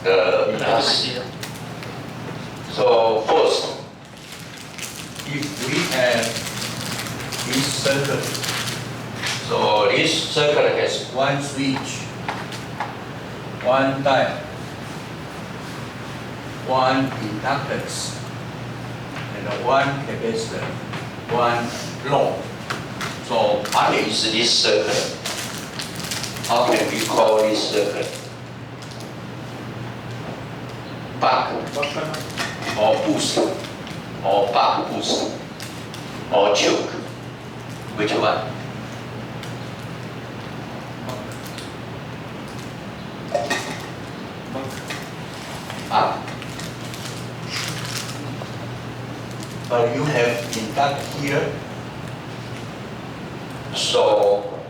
the plus. So first, if we have this circuit, so this circuit has one switch, one diode, one inductance, and one capacitor, one load. So what is this circuit? How can we call this circuit? Buck or boost or buck boost or choke? Which one? Buck. But you have induct here, so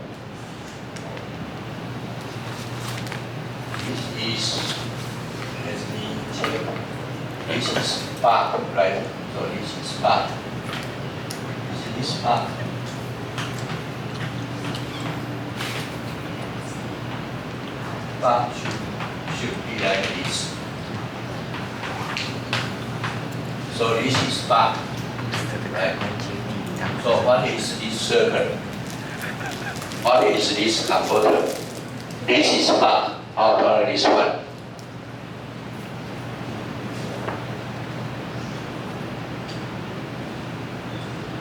this is, let me check, this is buck, right? So this is buck. This is buck. Buck should be like this. So this is buck, right? So what is this circuit? What is this converter? This is buck. How about this one?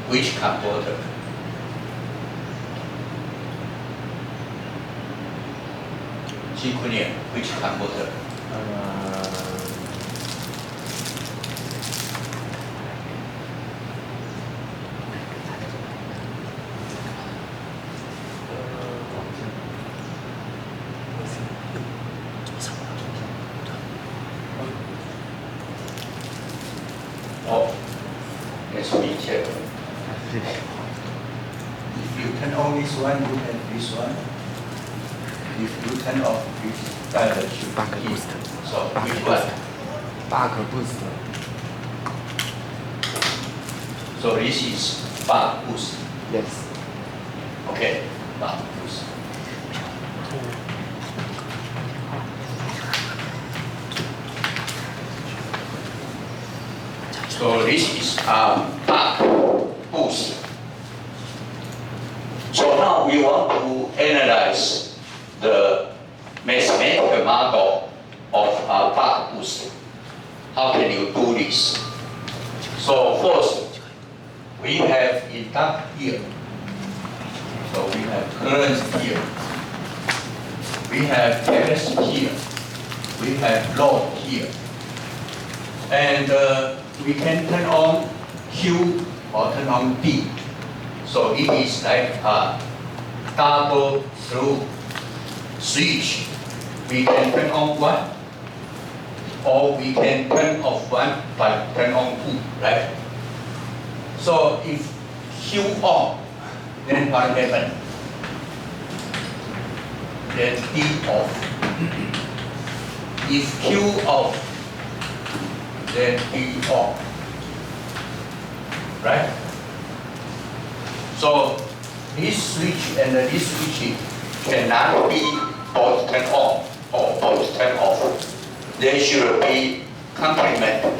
Which converter? Jikunia, which converter? Oh, let me check. If you turn on this one, you have this one. If you turn off this diode, should Buck be boost. So which one? Buck boost. So this is buck boost. Yes. Okay, buck boost. So this is buck boost. So now we want to analyze the mathematical model of buck boost. How can you do this? So first, we have induct here. So we have current here. We have capacity here. We have load here. And we can turn on Q or turn on D. So it is like a double through switch. We can turn on one, or we can turn off one but turn on two, right? So if Q on, then what happens? Then D off. If Q off, then D off. Right? So this switch and this switch cannot be both turn on or both turn off. They should be complementary.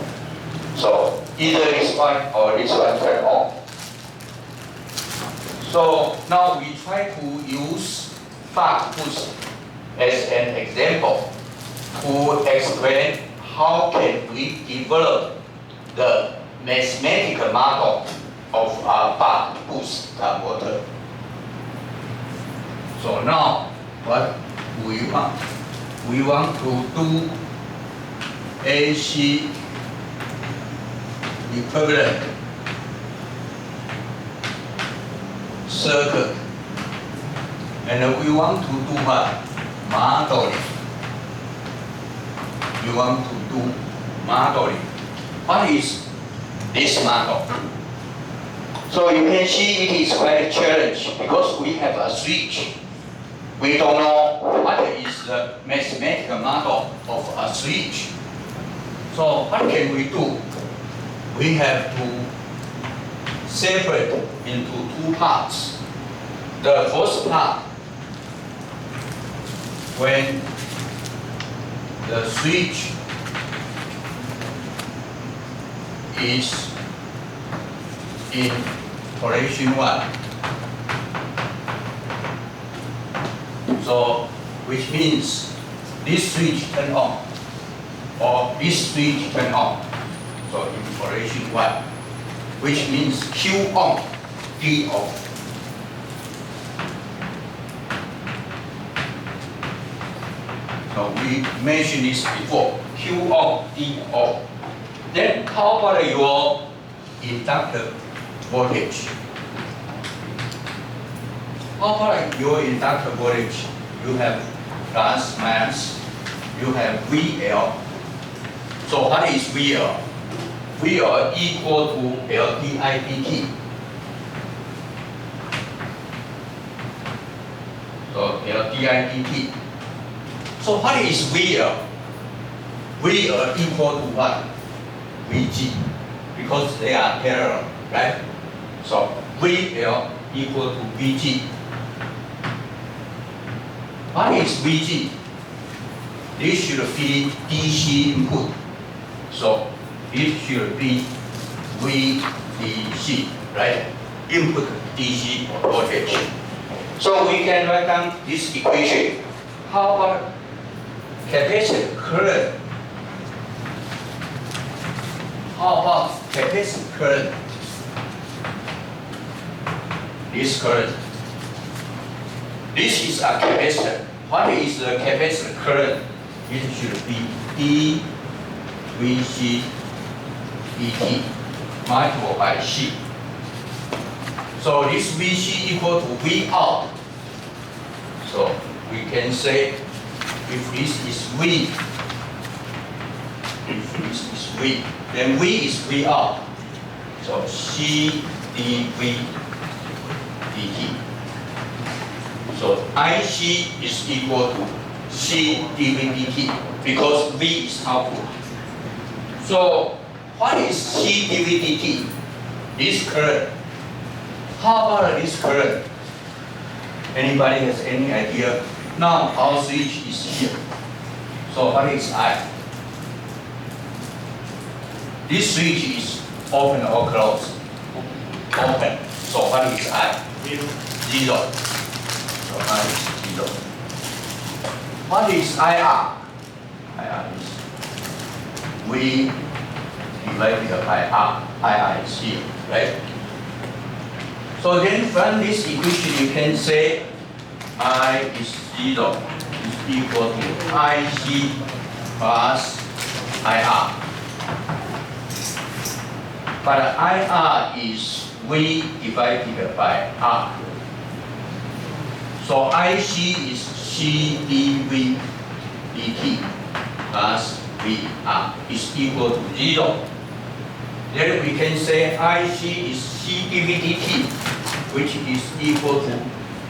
So either this one or this one turn on. So now we try to use buck boost as an example to explain how can we develop the mathematical model of a buck boost converter. So now what we want? We want to do AC equivalent circuit, and we want to do what? Modeling. We want to do modeling. What is this model? So you can see it is quite a challenge because we have a switch. We don't know what is the mathematical model of a switch. So what can we do? We have to separate into two parts. The first part, when the switch is in position 1. So, which means this switch turn on, or this switch turn on. So, in position 1, which means Q on, D off. So, we mentioned this before, Q on, D off. Then, how about your inductor voltage? How about your inductor voltage? You have plus, minus, you have VL. So what is VL? VL equal to LdIdt. So LdIdt. So what is VL? VL equal to what? Vg. Because they are parallel, right? So VL equal to Vg. What is Vg? This should be DC input. So it should be VDC, right? Input DC voltage. So we can write down this equation. How about capacitor current? How about capacitor current? This current. This is a capacitor. What is the capacitor current? It should be dVc dt multiplied by C. So this Vc equal to V out. So we can say if this is V, then V is V out. So C dV dt. So IC is equal to C dV dt because V is output. So what is C dV dt? This current. How about this current? Anybody has any idea? Now our switch is here. So what is I? This switch is open or closed? Open. So what is I? 0. So I is 0. What is IR? IR is V divided by R. IR is here, right? So then from this equation you can say I is 0 is equal to IC plus IR. But IR is V divided by R. So IC is C dV dt plus VR is equal to 0. Then we can say IC is C dV dt, which is equal to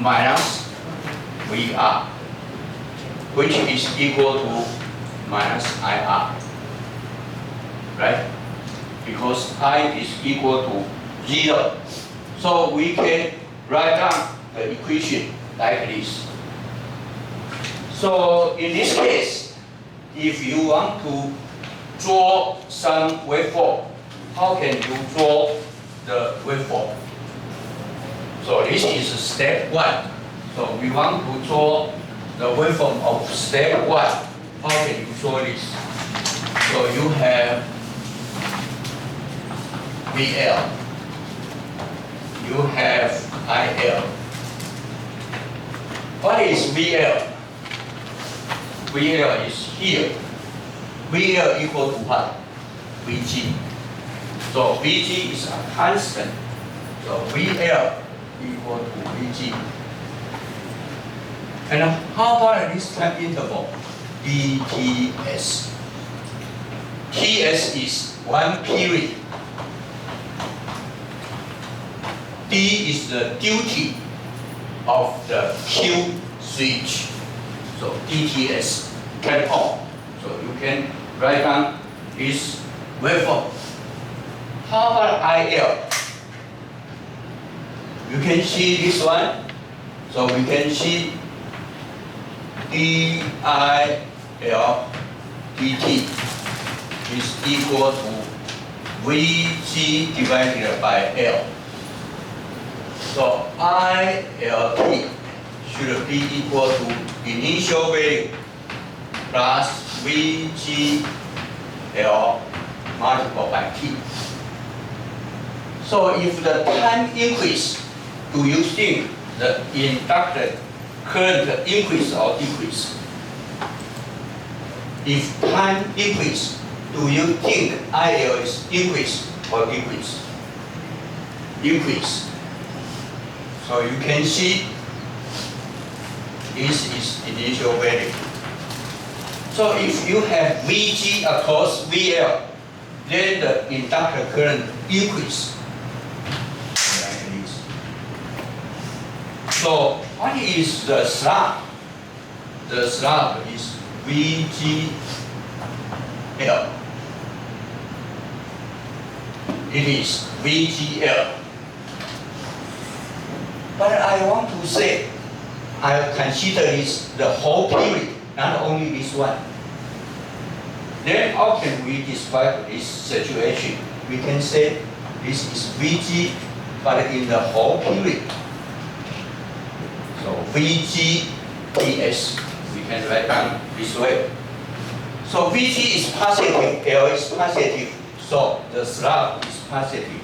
minus VR, which is equal to minus IR, right? Because I is equal to 0. So we can write down the equation like this. So in this case, if you want to draw some waveform, how can you draw the waveform? So this is step 1. So we want to draw the waveform of step 1. How can you draw this? So you have VL, you have IL. What is VL? VL is here. VL equal to what? Vg. So Vg is a constant. So VL equal to Vg. And how about this time interval? dTs. Ts is 1 period. D is the duty of the Q switch. So dTs turn on. So you can write down this waveform. How about IL? You can see this one. So we can see DIL dt is equal to Vg divided by L. So ILT should be equal to initial value plus VGL multiplied by T. So if the time increase, do you think the inductor current increase or decrease? If time increase, do you think IL is increase or decrease? Increase. So you can see this is initial value. So if you have Vg across VL, then the inductor current increase. Like this. So what is the slope? The slope is VGL. It is VGL. But I want to say, I consider this the whole period, not only this one. Then how can we describe this situation? We can say this is Vg, but in the whole period. So Vg ds, we can write down this way. So Vg is positive, L is positive, so the slope is positive.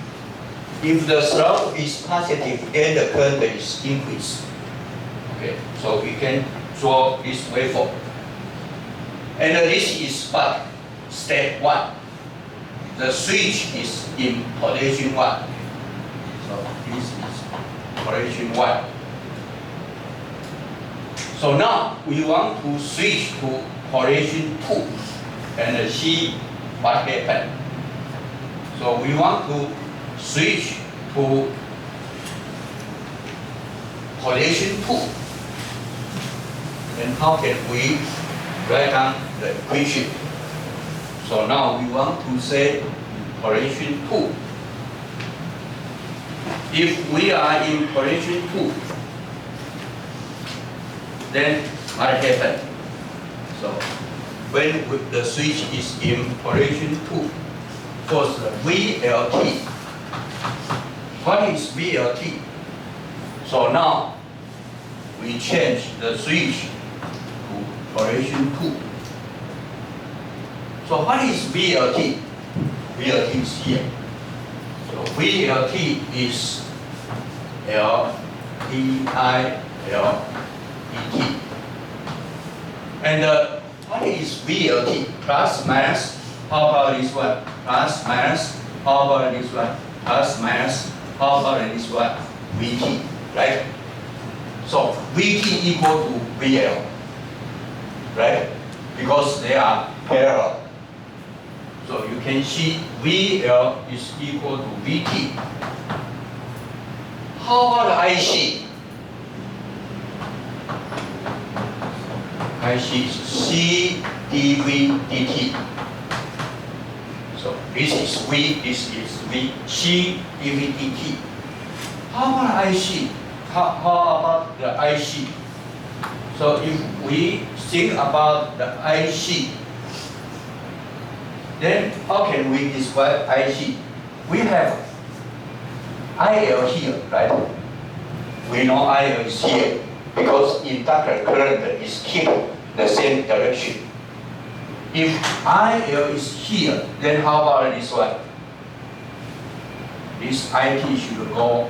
If the slope is positive, then the current is increased. Okay, so we can draw this waveform. And this is what? Step 1. The switch is in position 1. So this is position 1. So now we want to switch to position 2 and see what happens. So we want to switch to position 2. And how can we write down the equation? So now we want to say position 2. If we are in position 2, then what happens? So when the switch is in position 2, first VLT. What is VLT? So now we change the switch to position 2. So what is VLT? VLT is here. So VLT is L E I L E T. And what is VLT? Plus minus. How about this one? Plus minus. How about this one? Plus minus. How about this one? VT, right? So VT equal to VL, right? Because they are parallel. So you can see VL is equal to VT. How about IC? IC is C dV dt. So this is V, this is V, C dV dt. How about IC? How about the IC? So if we think about the IC, then how can we describe IC? We have IL here, right? We know IL is here because inductor current is keep the same direction. If IL is here, then how about this one? This IT should go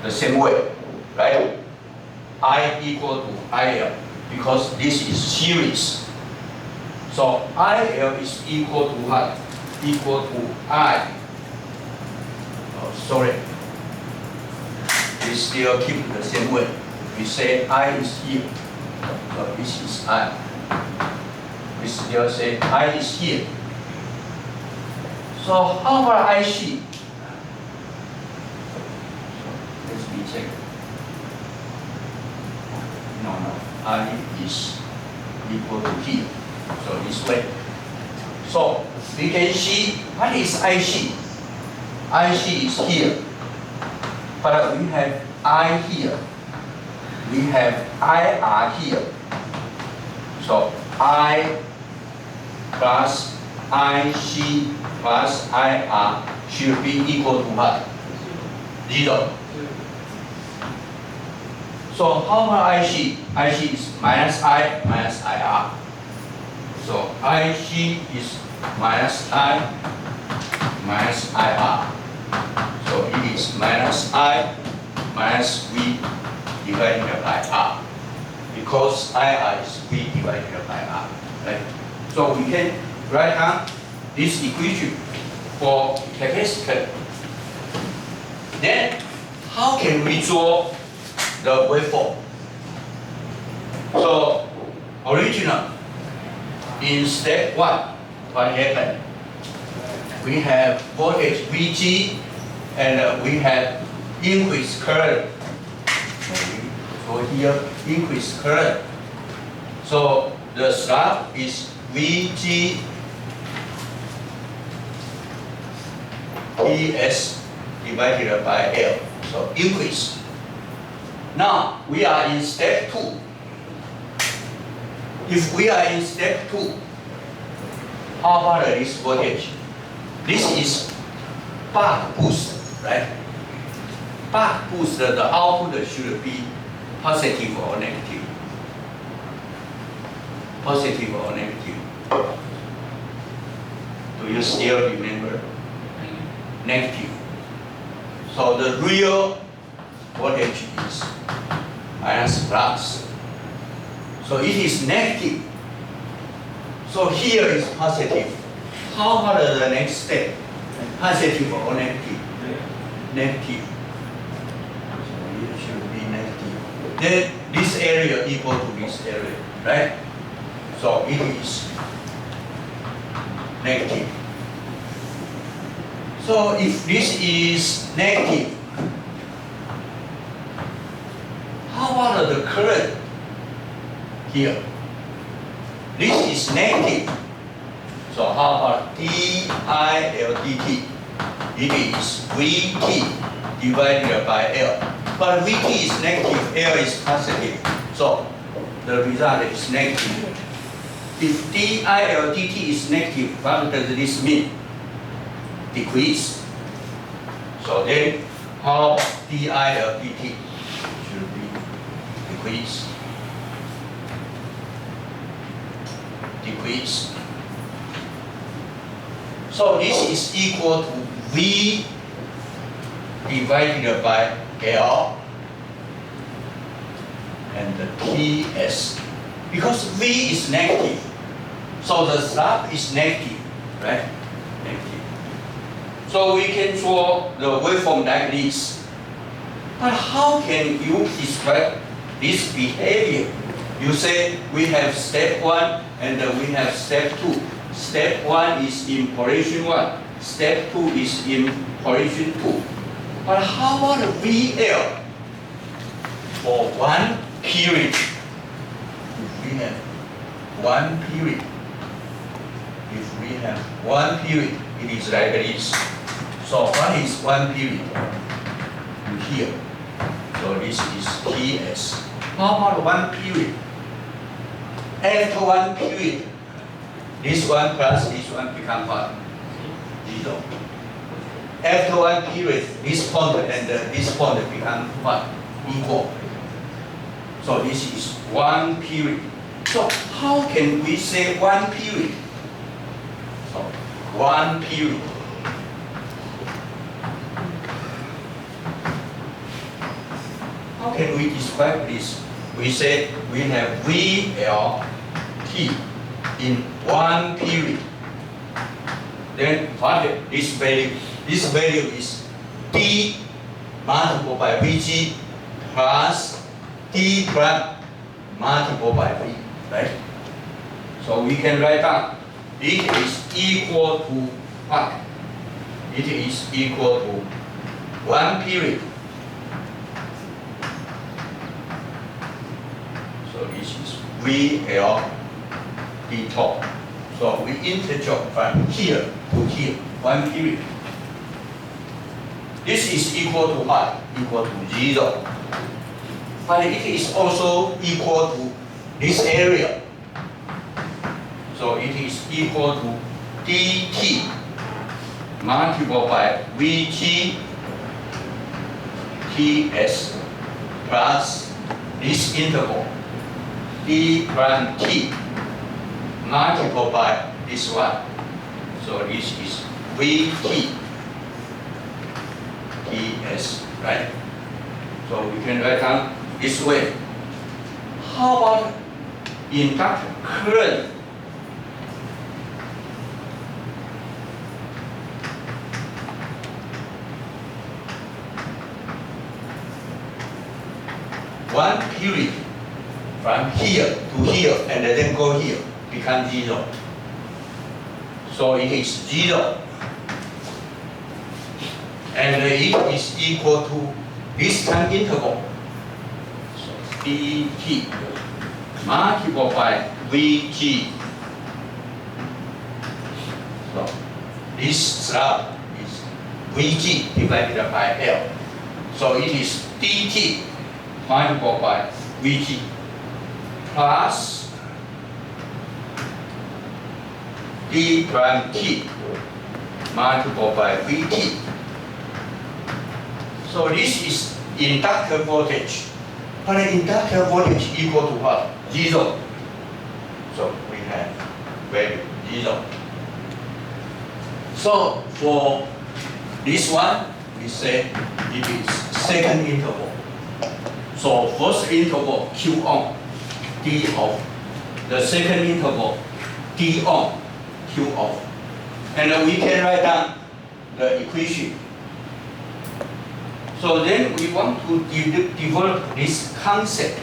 the same way, right? I equal to IL because this is series. So IL is equal to what? Equal to I. Oh, sorry. We still keep the same way. We say I is here. So this is I. We still say I is here. So how about IC? Let me check. No. I is equal to here. So this way. So we can see what is IC. IC is here. But we have I here. We have IR here. So I plus IC plus IR should be equal to what? 0. So how about IC? IC is minus I minus IR. So IC is minus I minus IR. So it is minus I minus V divided by R. Because IR is V divided by R. Right? So we can write down this equation for capacitor. Then how can we draw the waveform? So original in step 1, what happened? We have voltage Vg and we have increased current. So here increased current. So the slope is Vg Es divided by L. So increase. Now we are in step 2. If we are in step 2, how about this voltage? This is buck boost, right? Buck boost, the output should be positive or negative. Positive or negative. Do you still remember? Negative. So the real voltage is minus plus. So it is negative. So here is positive. How about the next step? Positive or negative? Negative. So it should be negative. Then this area equal to this area, right? So it is negative. So if this is negative, how about the current here? This is negative. So how about dILdt? It is Vt divided by L. But Vt is negative, L is positive. So the result is negative. If dILdt is negative, what does this mean? Decrease. So then how dILdt should be decrease. Decrease. So this is equal to V divided by L and the Ts. Because V is negative, so the slope is negative, right? Negative. So we can draw the waveform like this. But how can you describe this behavior? You say we have step 1 and we have step 2. Step 1 is in position 1. Step 2 is in position 2. But how about VL for one period? If we have one period, it is like this. So what is one period? Here. So this is Ts. How about one period? After one period, this one plus this one become what? 0. After one period, this point and this point become what? Equal. So this is one period. So how can we say one period? So one period. How can we describe this? We say we have VLT in one period. Then what this value? This value is D multiplied by Vg plus D prime multiplied by V, right? So we can write down it is equal to what? It is equal to one period. So this is VL D top. So we integrate from here to here, one period. This is equal to what? Equal to 0. But it is also equal to this area. So it is equal to dt multiplied by Vg Ts plus this interval d prime t multiplied by this one. So this is Vt Ts, right? So we can write down this way. How about inductor current? One period from here to here and then go here becomes 0. So it is 0. And it is equal to this time interval. So dt multiplied by Vg. So this slab is Vg divided by L. So it is dt multiplied by Vg plus d prime t multiplied by Vt. So this is inductor voltage. But inductor voltage equal to what? 0. So we have value 0. So for this one, we say it is second interval. So first interval Q on, D off. The second interval D on, Q off. And we can write down the equation. So then we want to develop this concept.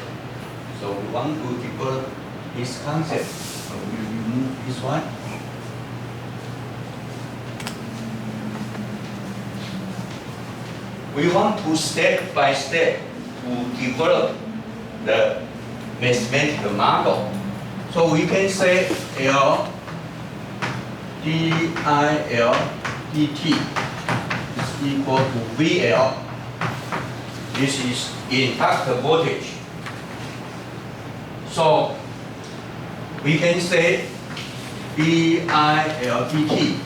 So we want to develop this concept. So we remove this one. We want to step by step to develop the mathematical model. So we can say L dIL dt is equal to VL. This is inductor voltage. So we can say dIL dt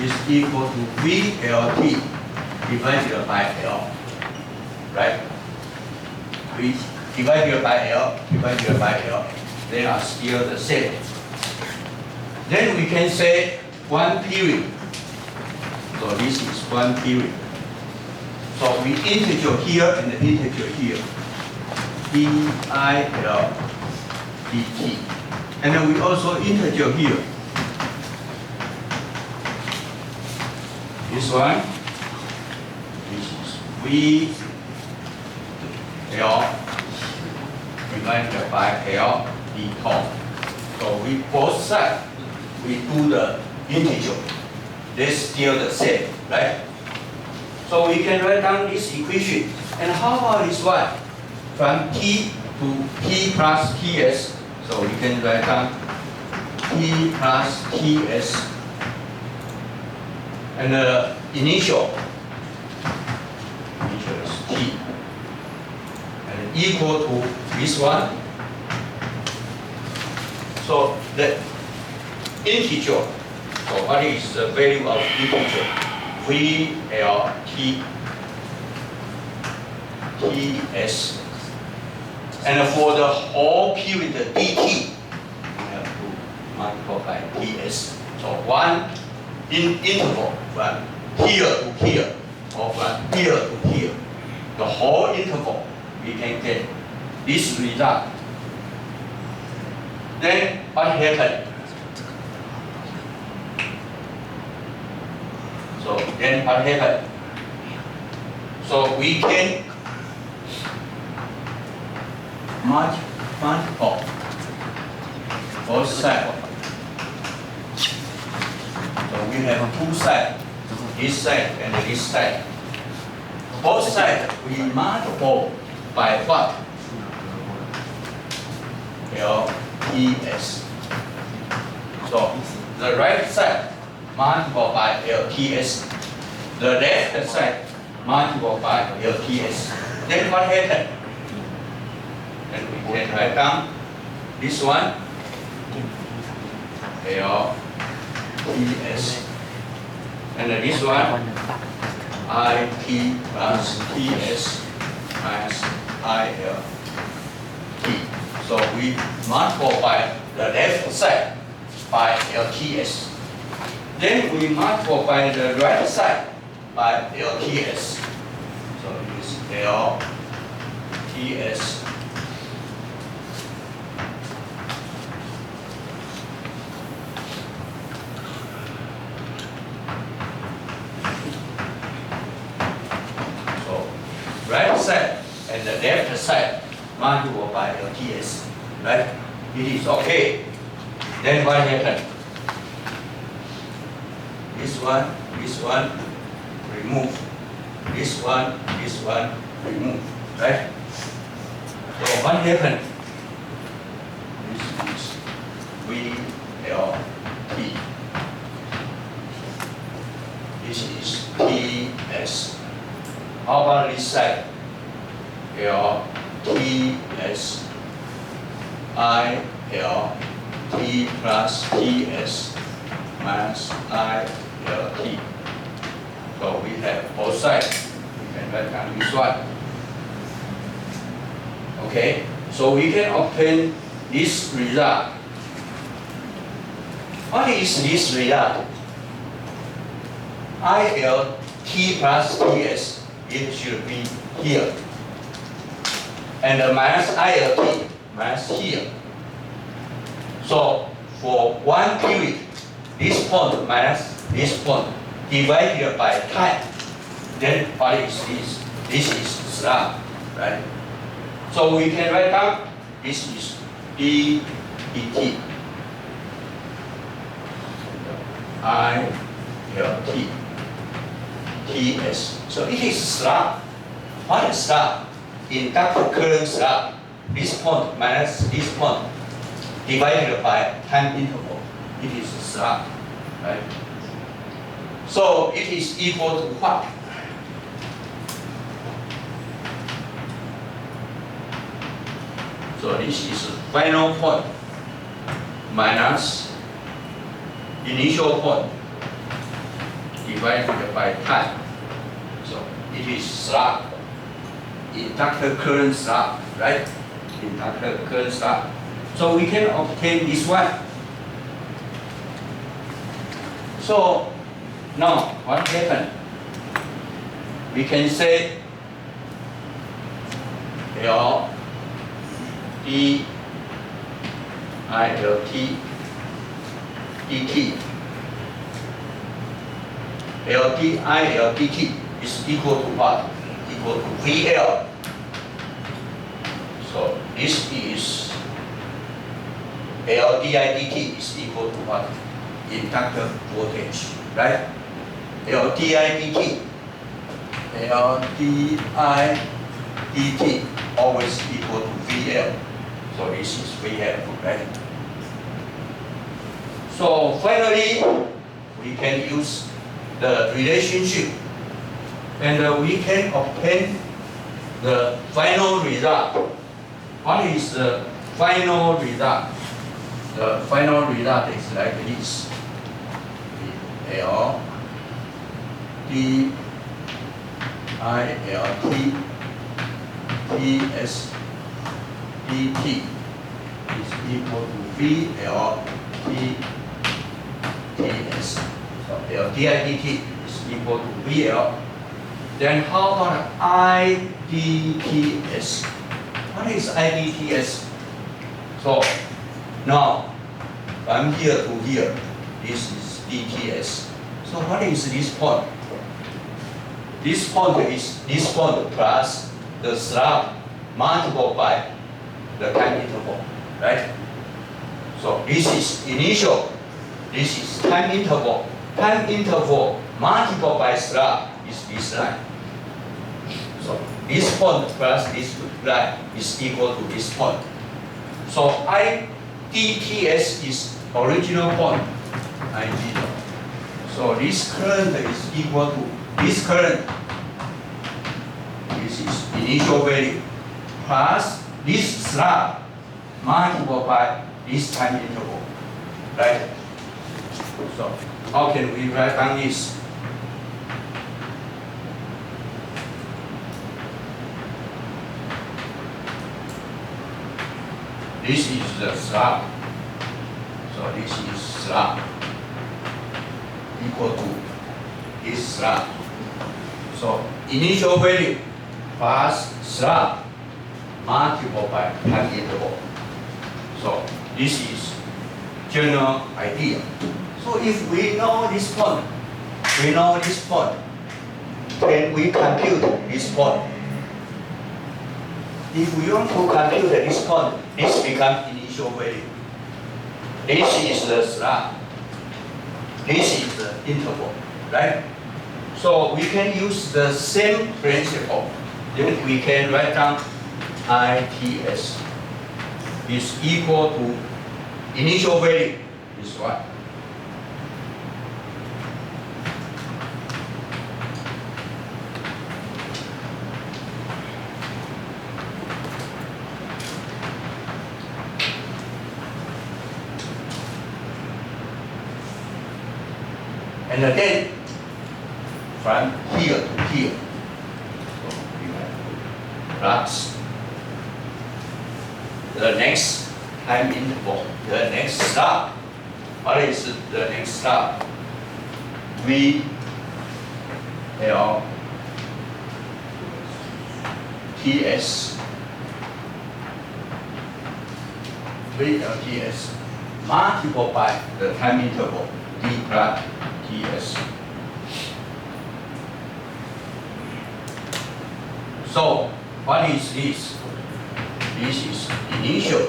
is equal to VLT divided by L, right? We divided by L, divided by L, they are still the same. Then we can say one period. So this is one period. So we integer here and integer here. dIL dt. And then we also integer here. This one. This is VL divided by L d tau. So we both sides, we do the integer. They're still the same, right? So we can write down this equation. And how about this one? From t to t plus ts. So we can write down t plus ts. And the initial is t. And equal to this one. So the integer. So what is the value of integer? VLT TS. And for the whole period dt, we have to multiply by TS. So one interval from here to here, or from here to here. The whole interval, we can get this result. Then what happened? So then what happened? So we can multiply both sides. So we have two sides, this side and this side. Both sides we multiply by what? LTS. So the right side multiplied by LTS. The left side multiplied by LTS. Then what happened? Then we can write down this one. L Ts. And this one IT plus Ts minus IL T. So we multiply the left side by LTS. Then we multiply the right side by LTS. So it's LTS right side and the left side multiplied by LTS, right? It is okay. Then what happened? This one, remove. This one, remove, right? So what happened? This is VLT. This is TS. How about this side? LTS ILT plus TS minus ILT. So we have both sides. We can write down this one. Okay, so we can obtain this result. What is this result? ILT plus TS. It should be here. And the minus ILT, minus here. So for one period, this point minus this point divided by time. Then what is this? This is slab, right? So we can write down this is d dt. ILT. Ts. So it is slab. What is slab? Inductor current slab. This point minus this point divided by time interval. It is slab, right? So it is equal to what? So this is final point minus initial point divided by time. So it is slab, inductor current slab, right? Inductor current slab. So we can obtain this one. So now what happened? We can say L D ILT dt. LT ILT is equal to what? Equal to VL. So this is LDI is equal to what? Inductor voltage, right? LDI always equal to VL. So this is VL, right? So finally, we can use the relationship and we can obtain the final result. What is the final result? The final result is like this. L D I L T T S D T is equal to V L T T S. So L D I D T is equal to V L. Then how about I D T S? What is I D T S? So now from here to here, this is DTS. So what is this point? This point is this point plus the slab multiplied by the time interval, right? So this is initial, this is time interval. Time interval multiplied by slab is this line. So this point plus this line is equal to this point. So IDTS is original point, I0. So this current is equal to this current. This is initial value plus this slab multiplied by this time interval, right? So how can we write down this? This is the slab. So this is slab equal to this slab. So initial value plus slab multiplied by time interval. So this is general idea. So if we know this point, then we compute this point. If we want to compute this point, this becomes initial value. This is the slab. This is the interval, right? So we can use the same principle. Then we can write down ITS is equal to initial value is what? And then from here to here, so we have plus the next time interval, the next step. What is the next step? VLTS multiplied by the time interval D plus TS. So what is this? This is initial.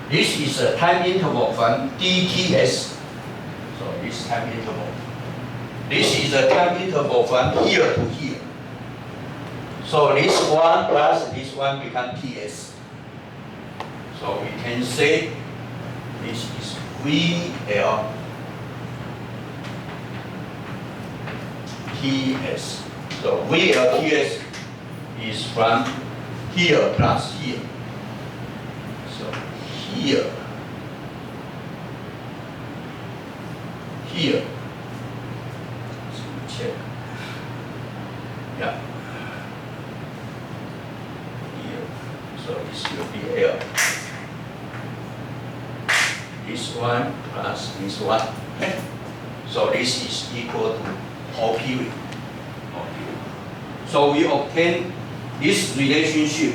This is a time interval from DTS. So this time interval. This is a time interval from here to here. So this one plus this one become TS. So we can say this is VLTS. So VLTS is from here plus here. So here, here. So check. Yeah. Here. So this will be L. This one plus this one. Okay. So this is equal to whole period. So we obtain this relationship,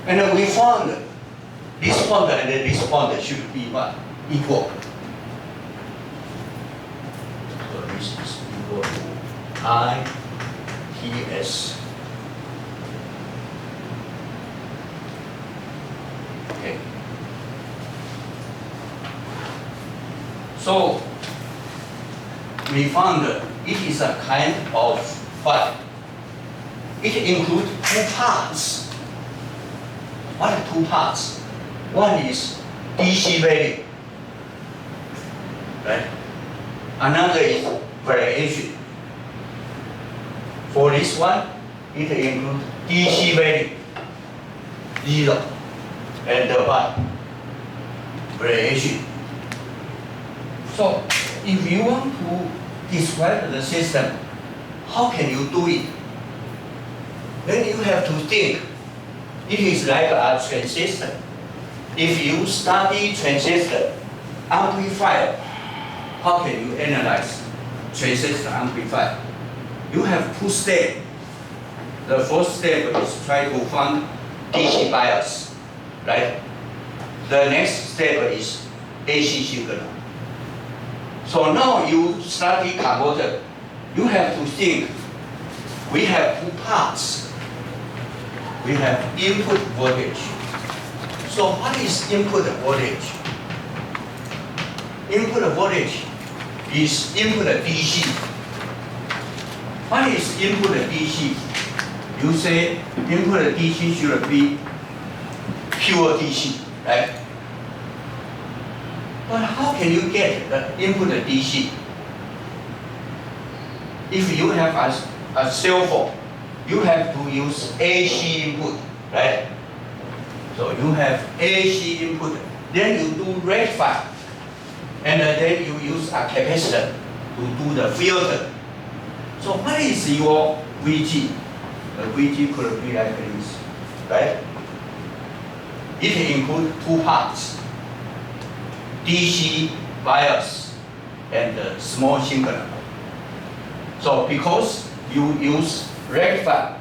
and then we found this point and this point should be what? Equal. So this is equal to ITS. Okay. So we found it is a kind of what? It includes two parts. What are two parts? One is DC value, right? Another is variation. For this one, it includes DC value, 0, and what? Variation. So, if you want to describe the system, how can you do it? Then you have to think. It is like a transistor. If you study transistor amplifier, how can you analyze transistor amplifier? You have two steps. The first step is try to find DC bias, right? The next step is AC signal. So now you study converter, you have to think, we have two parts. We have input voltage. So what is input voltage? Input voltage is input DC. What is input DC? You say input DC should be pure DC, right? But how can you get the input DC? If you have a cell phone, you have to use AC input, right? So you have AC input, then you do rectify. And then you use a capacitor to do the filter. So what is your VG? The VG could be like this, right? It includes two parts, DC bias and small signal. So because you use rectifier,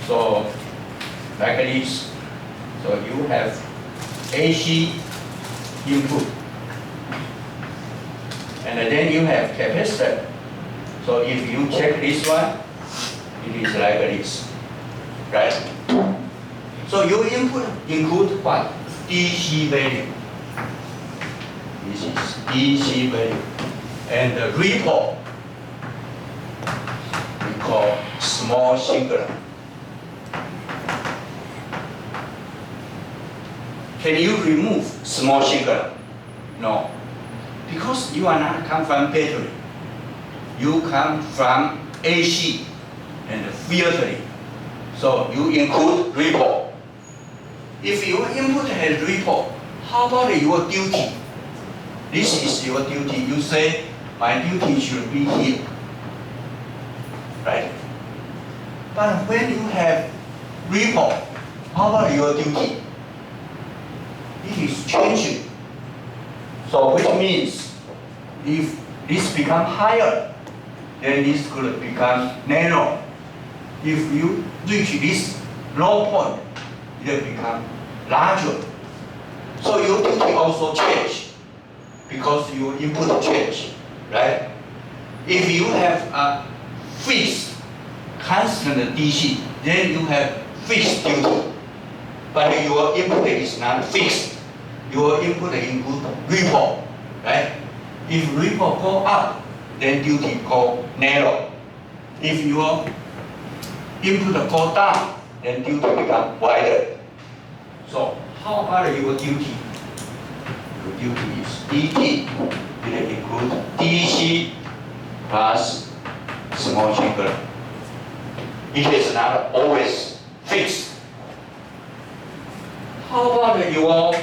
so like this, so you have AC input, and then you have capacitor. So if you check this one, it is like this, right? So your input include what? DC value. This is DC value. And the ripple, we call small signal. Can you remove small signal? No. Because you are not come from battery. You come from AC and filtering. So you include ripple. If your input has ripple, how about your duty? This is your duty. You say, my duty should be here. Right? But when you have ripple, how about your duty? It is changing. So which means, if this become higher, then this could become narrow. If you reach this low point, it will become larger. So your duty also change because your input change, right? If you have a fixed, constant DC, then you have fixed duty. But your input is not fixed. Your input include ripple, right? If ripple go up, then duty go narrow. If your input go down, then duty become wider. So how about your duty? Your duty is DT. It includes DC plus small signal. It is not always fixed. How about your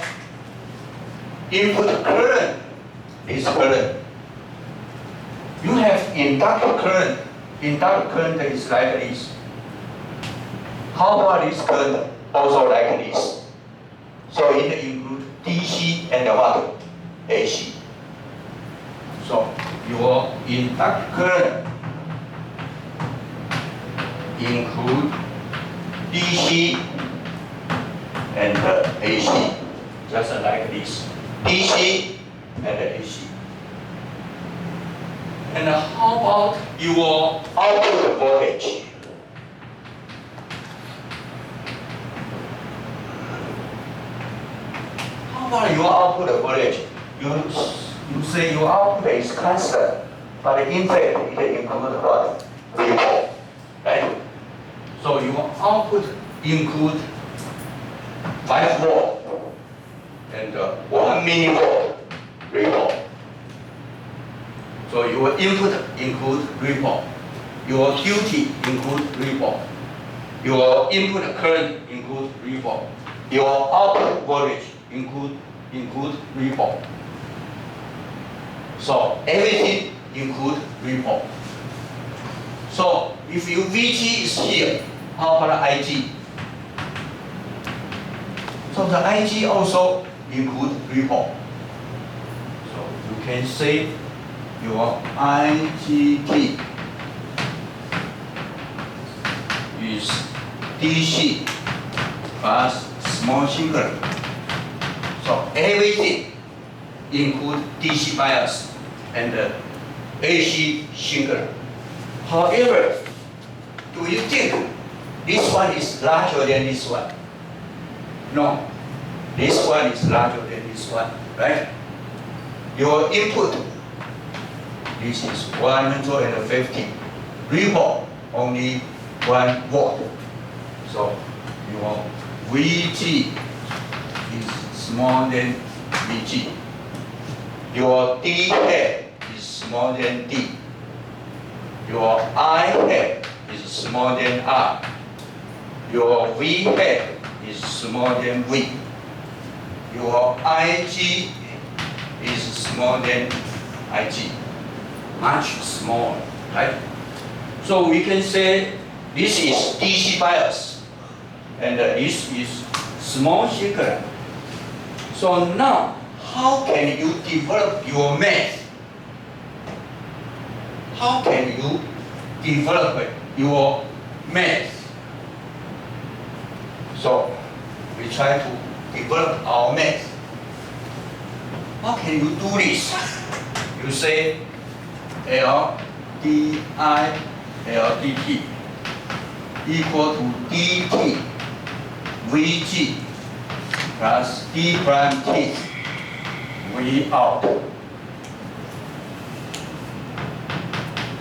input current? Is current. You have inductor current. Inductor current is like this. How about this current? Also like this. So it includes DC and what? AC. So your inductor current include DC and AC, just like this. DC and AC. And how about your output voltage? How about your output voltage? You say your output is constant, but in fact it includes what? Ripple, right? So your output include 5 volt and 1 millivolt ripple. So your input include ripple. Your duty include ripple. Your input current include ripple. Your output voltage include ripple. So everything include ripple. So if your VG is here, how about IG? So the IG also include ripple. So you can say your IGT is DC plus small signal. So everything include DC bias and AC signal. However, do you think this one is larger than this one? No. This one is larger than this one, right? Your input, this is 150. Ripple, only 1 volt. So your VG is smaller than VG. Your D hat is smaller than D. Your I hat is smaller than R. Your V hat is smaller than V. Your IG is smaller than IG, much smaller, right? So we can say this is DC bias, and this is small signal. So now, how can you develop your math? How can you develop your math? So we try to develop our math. How can you do this? You say L di L dt equal to dt Vg plus d prime t V out.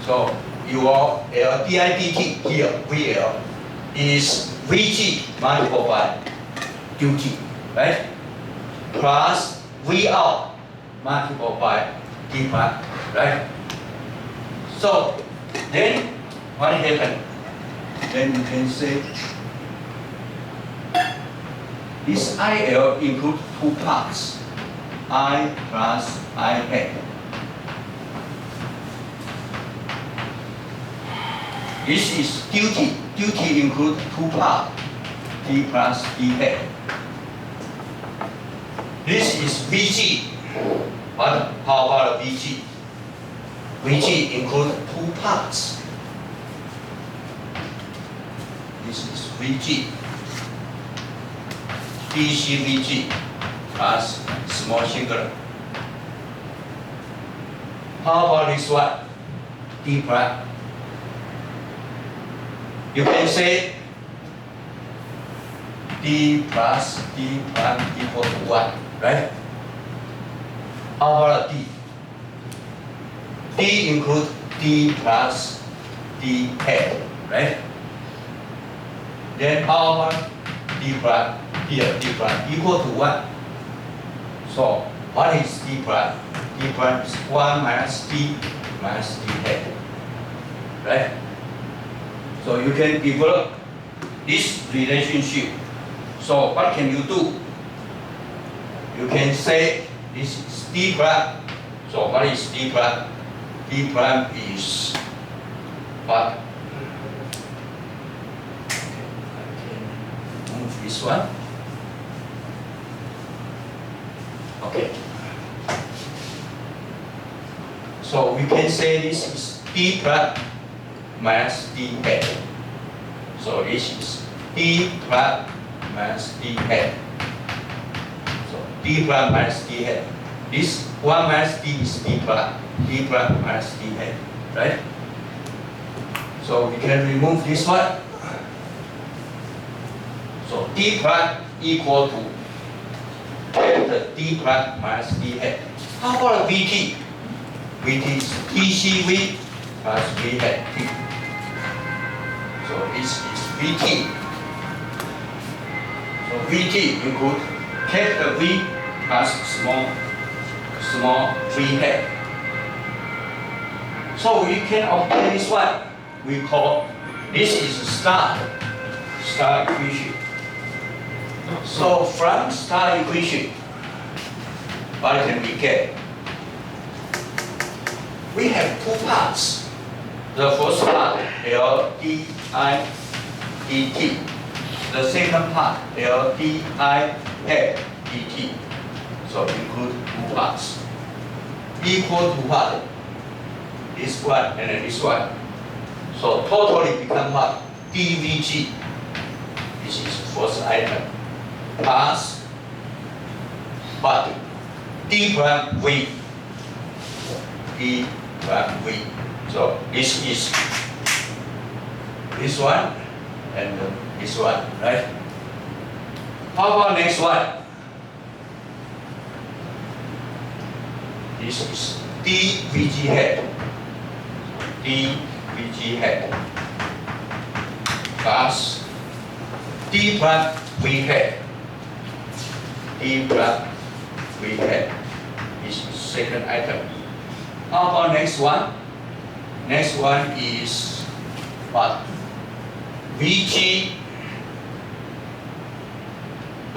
So your L di dt here, VL, is Vg multiplied by dt, right? Plus V out multiplied by d prime, right? So then what happened? Then you can say this IL includes two parts, I plus I hat. This is duty. Duty includes two parts, D plus D hat. This is Vg. But how about Vg? Vg includes two parts. This is Vg. DC Vg plus small signal. How about this one? D prime. You can say D plus D prime equal to 1, right? How about D? D includes D plus D hat, right? Then how about D prime? Here, D prime equal to 1. So, what is D prime? D prime is 1 minus D minus D hat, right? So you can develop this relationship. So what can you do? You can say this is D prime. So what is D prime? D prime is what? I can move this one. Okay. So we can say this is D prime minus D hat. So this is D prime minus D hat. So D prime minus D hat. This 1 minus D is D prime minus D hat, right? So we can remove this one. So D prime equal to D prime minus D hat. How about Vt? Vt is dCV plus V hat T. So this is Vt. So Vt includes capital V plus small V hat. So we can obtain this one. We call this is star equation. So from star equation, what can we get? We have two parts. The first part, L di dt. The second part, L di hat dt. So include two parts. Equal to what? This one and then this one. So totally become what? dVg. This is first item. Plus what? D prime V. D prime V. So this is this one and this one, right? How about next one? This is dVg hat. dVg hat plus D prime V hat. D prime V hat is second item. How about next one? Next one is what? Vg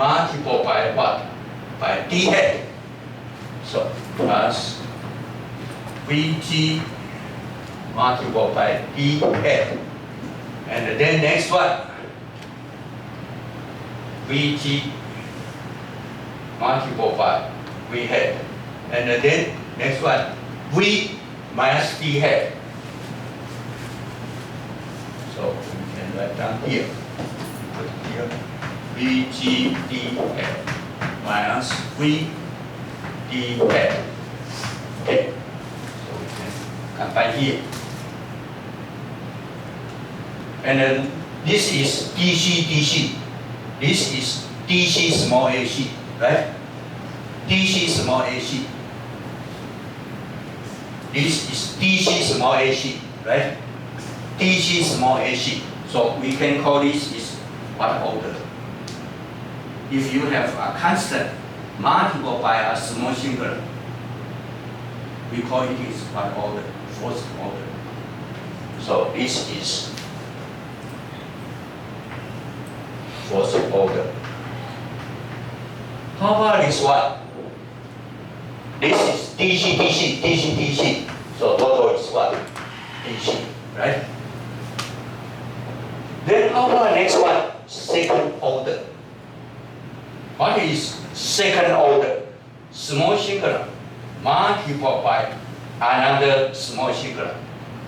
multiplied by what? By d hat. So plus Vg multiplied by d hat. And then next one, Vg multiplied by v hat. And then next one, v minus d hat. So we can write down here. Put here Vg d hat minus v d hat. Okay. So we can combine here. And then this is dc dc. This is dc small ac, right? dc small ac. This is dc small ac, right? dc small ac. So we can call this is what order? If you have a constant multiplied by a small singular, we call it is what order? Fourth order. So this is fourth order. How about this one? This is dc dc dc dc. So total is what? dc, right? Then how about next one? Second order. What is second order? Small singular multiplied by another small singular.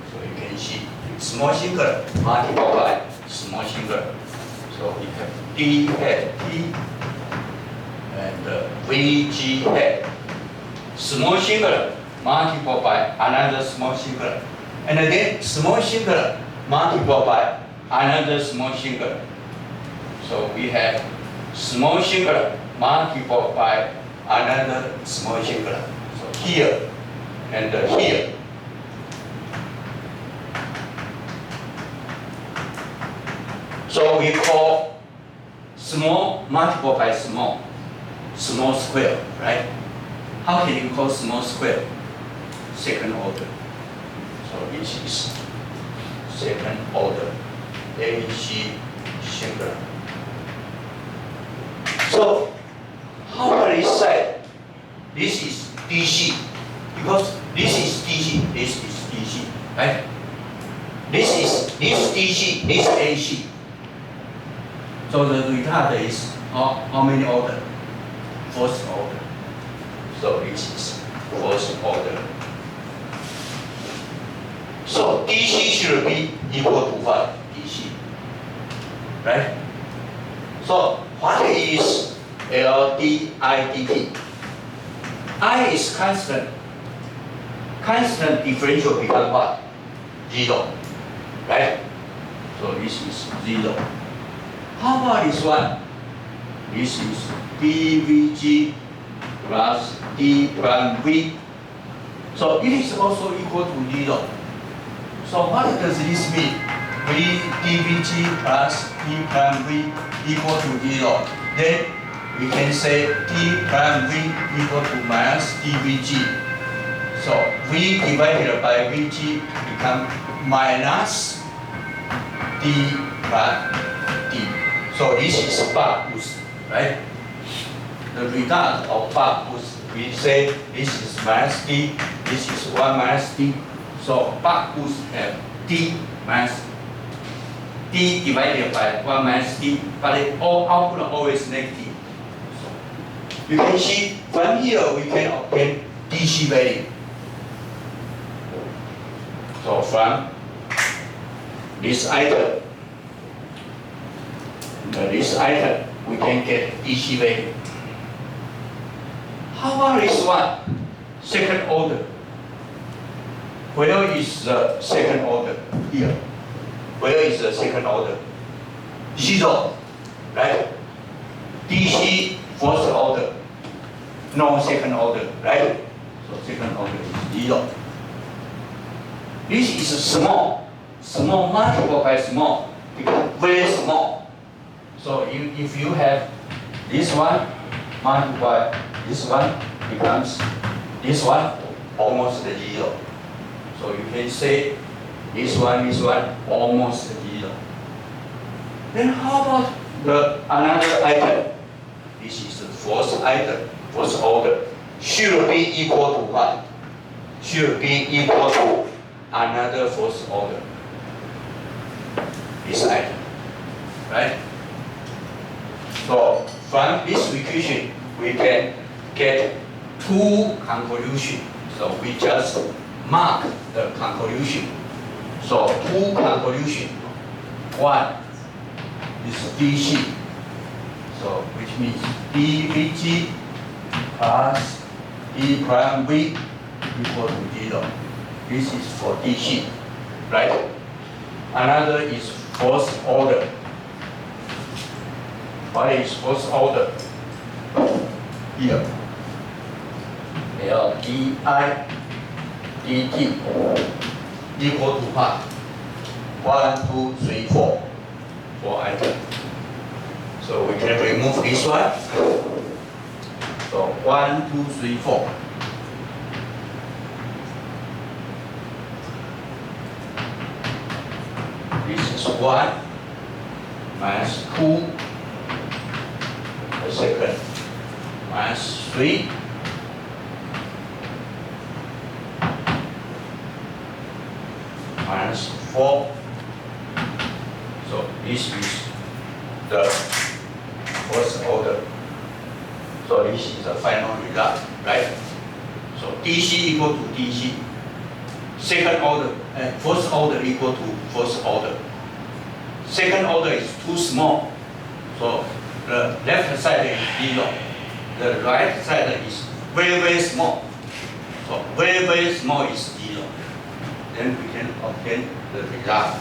So you can see small singular multiplied by small singular. So we have d hat t and vg hat. Small singular multiplied by another small singular. And then small singular multiplied by another small singular. So we have small singular multiplied by another small singular. So here and here. So we call small multiplied by small, small square, right? How can you call small square? Second order. So this is second order. AC singular. So how about this side? This is DC, because this is DC, this is DC, right? This DC, this AC. So the retard is how many order? Fourth order. So this is fourth order. So DC should be equal to what? DC, right? So what is LDIDT? I is constant. Constant differential becomes what? 0, right? So this is 0. How about this one? This is dVg plus d prime v. So it is also equal to 0. So what does this mean? V dVg plus d prime v equal to 0. Then we can say d prime v equal to minus dVg. So v divided by vg become minus d prime d. So this is buck boost, right? The result of buck boost, we say this is minus d, this is 1 minus d. So buck boost have d minus d divided by 1 minus d, but the output always negative. So you can see from here we can obtain DC value. So from this item, we can get DC value. How about this one? Second order. Where is the second order? Here. Where is the second order? 0, right? DC first order. No second order, right? So second order is 0. This is small. Small multiplied by small becomes very small. So if you have this one multiplied this one becomes this one almost 0. So you can say this one almost 0. Then how about the another item? This is the first item, first order. Should be equal to what? Should be equal to another first order. This item, right? So from this equation, we can get two convolutions. So we just mark the convolution. So two convolution. One is DC. So which means dVg plus d prime v equal to 0. This is for DC, right? Another is first order. What is first order? Here. L di dt equal to what? 1, 2, 3, 4. 4 items. So we can remove this one. So 1, 2, 3, 4. This is 1 minus 2, the second, minus 3, minus 4. So this is the first order. So this is the final result, right? So DC equal to DC. Second order, first order equal to first order. Second order is too small. So the left side is 0. The right side is very, very small. So very, very small is 0. Then we can obtain the result.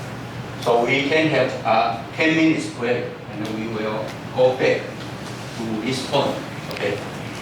So we can have a 10 minutes break and we will go back to this point. Okay.